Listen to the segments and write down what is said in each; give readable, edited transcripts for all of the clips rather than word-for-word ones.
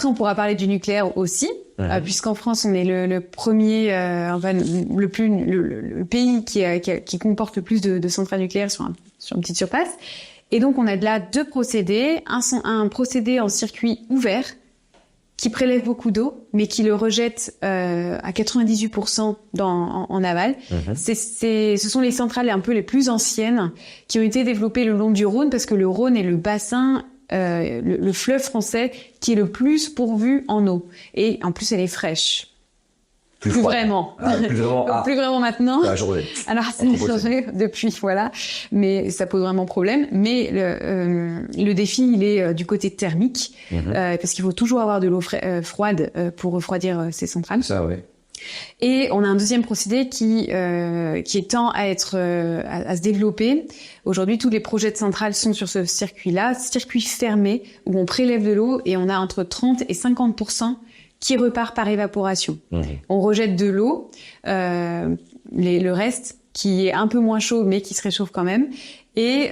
Après, on pourra parler du nucléaire aussi, puisqu'en France, on est le premier, le pays qui comporte le plus de centrales nucléaires sur une petite surface. Et donc, on a de là deux procédés. Un procédé en circuit ouvert, qui prélève beaucoup d'eau, mais qui le rejette à 98% en aval. Ce sont les centrales un peu les plus anciennes qui ont été développées le long du Rhône, parce que le Rhône est le bassin, le fleuve français qui est le plus pourvu en eau. Et en plus, elle est fraîche. Plus vraiment. Plus vraiment maintenant. Alors, c'est changé depuis, voilà. Mais ça pose vraiment problème. Mais le défi, il est du côté thermique, parce qu'il faut toujours avoir de l'eau froide pour refroidir ces centrales. Ça, ouais. Et on a un deuxième procédé qui tend à se développer. Aujourd'hui, tous les projets de centrales sont sur ce circuit-là, circuit fermé, où on prélève de l'eau et on a entre 30 et 50% qui repart par évaporation. On rejette de l'eau, le reste qui est un peu moins chaud mais qui se réchauffe quand même. Et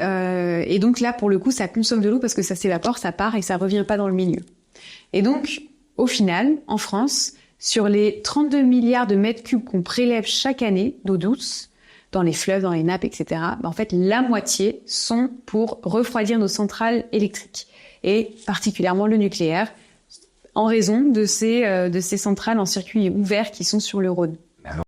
donc là, pour le coup, ça consomme de l'eau parce que ça s'évapore, ça part et ça revient pas dans le milieu. Et donc, au final, en France, sur les 32 milliards de mètres cubes qu'on prélève chaque année d'eau douce, dans les fleuves, dans les nappes, etc., en fait, la moitié sont pour refroidir nos centrales électriques. Et particulièrement le nucléaire, en raison de ces centrales en circuit ouvert qui sont sur le Rhône.